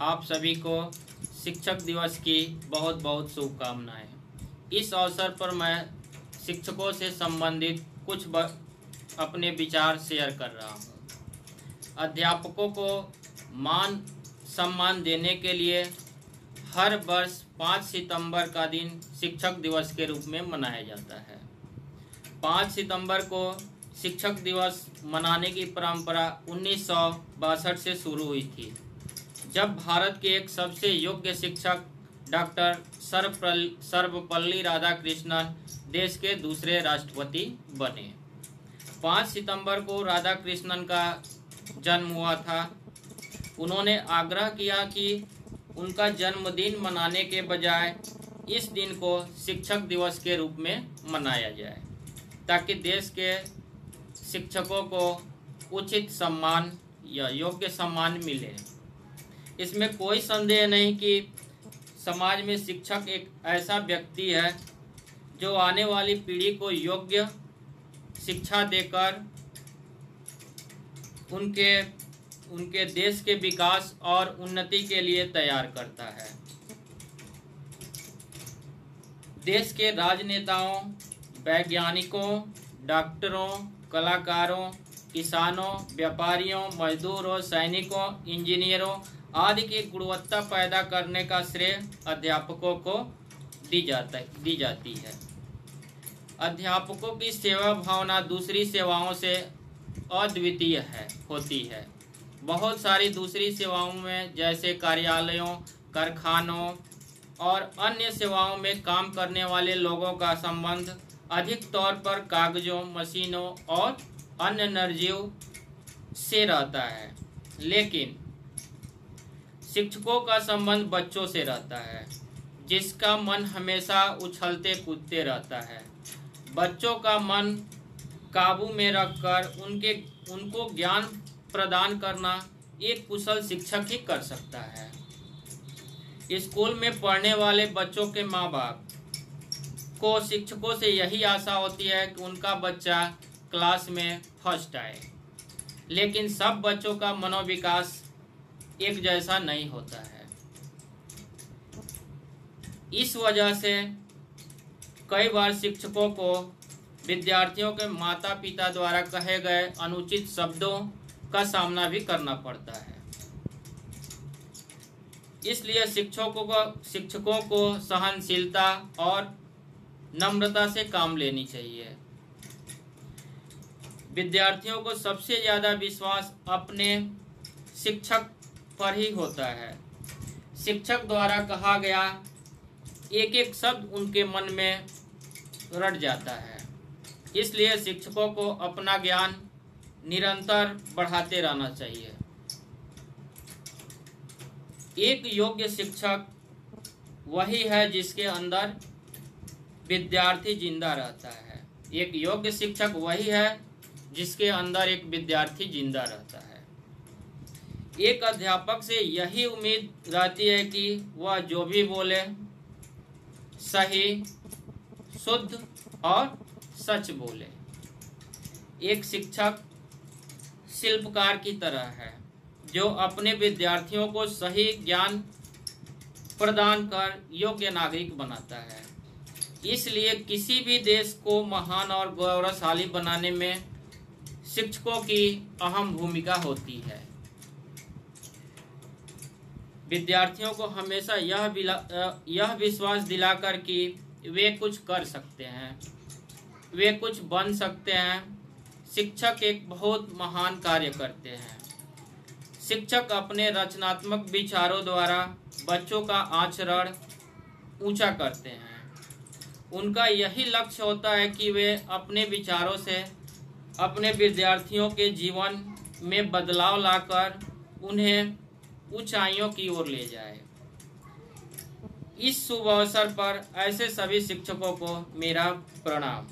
आप सभी को शिक्षक दिवस की बहुत बहुत शुभकामनाएं। इस अवसर पर मैं शिक्षकों से संबंधित कुछ अपने विचार शेयर कर रहा हूं। अध्यापकों को मान सम्मान देने के लिए हर वर्ष 5 सितंबर का दिन शिक्षक दिवस के रूप में मनाया जाता है। 5 सितंबर को शिक्षक दिवस मनाने की परंपरा 1962 से शुरू हुई थी, जब भारत के एक सबसे योग्य शिक्षक डॉक्टर सर्वपल्ली राधाकृष्णन देश के दूसरे राष्ट्रपति बने। 5 सितंबर को राधाकृष्णन का जन्म हुआ था। उन्होंने आग्रह किया कि उनका जन्मदिन मनाने के बजाय इस दिन को शिक्षक दिवस के रूप में मनाया जाए, ताकि देश के शिक्षकों को उचित सम्मान या योग्य सम्मान मिले। इसमें कोई संदेह नहीं कि समाज में शिक्षक एक ऐसा व्यक्ति है जो आने वाली पीढ़ी को योग्य शिक्षा देकर उनके देश के विकास और उन्नति के लिए तैयार करता है। देश के राजनेताओं, वैज्ञानिकों, डॉक्टरों, कलाकारों, किसानों, व्यापारियों, मजदूरों, सैनिकों, इंजीनियरों आदि की गुणवत्ता पैदा करने का श्रेय अध्यापकों को दी जाती है। अध्यापकों की सेवा भावना दूसरी सेवाओं से अद्वितीय होती है। बहुत सारी दूसरी सेवाओं में, जैसे कार्यालयों, कारखानों और अन्य सेवाओं में काम करने वाले लोगों का संबंध अधिक तौर पर कागजों, मशीनों और अन्य निर्जीव से रहता है, लेकिन शिक्षकों का संबंध बच्चों से रहता है, जिसका मन हमेशा उछलते कूदते रहता है। बच्चों का मन काबू में रखकर उनको ज्ञान प्रदान करना एक कुशल शिक्षक ही कर सकता है। स्कूल में पढ़ने वाले बच्चों के माँ बाप को शिक्षकों से यही आशा होती है कि उनका बच्चा क्लास में फर्स्ट आए, लेकिन सब बच्चों का मनोविकास एक जैसा नहीं होता है। इस वजह से कई बार शिक्षकों को विद्यार्थियों के माता पिता द्वारा कहे गए अनुचित शब्दों का सामना भी करना पड़ता है। इसलिए शिक्षकों को सहनशीलता और नम्रता से काम लेनी चाहिए। विद्यार्थियों को सबसे ज्यादा विश्वास अपने शिक्षक पर ही होता है। शिक्षक द्वारा कहा गया एक एक शब्द उनके मन में रट जाता है। इसलिए शिक्षकों को अपना ज्ञान निरंतर बढ़ाते रहना चाहिए। एक योग्य शिक्षक वही है जिसके अंदर विद्यार्थी जिंदा रहता है। एक योग्य शिक्षक वही है जिसके अंदर एक विद्यार्थी जिंदा रहता है। एक अध्यापक से यही उम्मीद रहती है कि वह जो भी बोले सही, शुद्ध और सच बोले। एक शिक्षक शिल्पकार की तरह है, जो अपने विद्यार्थियों को सही ज्ञान प्रदान कर योग्य नागरिक बनाता है। इसलिए किसी भी देश को महान और गौरवशाली बनाने में शिक्षकों की अहम भूमिका होती है। विद्यार्थियों को हमेशा यह विश्वास दिलाकर कि वे कुछ कर सकते हैं, वे कुछ बन सकते हैं, शिक्षक एक बहुत महान कार्य करते हैं। शिक्षक अपने रचनात्मक विचारों द्वारा बच्चों का आचरण ऊंचा करते हैं। उनका यही लक्ष्य होता है कि वे अपने विचारों से अपने विद्यार्थियों के जीवन में बदलाव लाकर उन्हें ऊंचाइयों की ओर ले जाए। इस शुभ अवसर पर ऐसे सभी शिक्षकों को मेरा प्रणाम।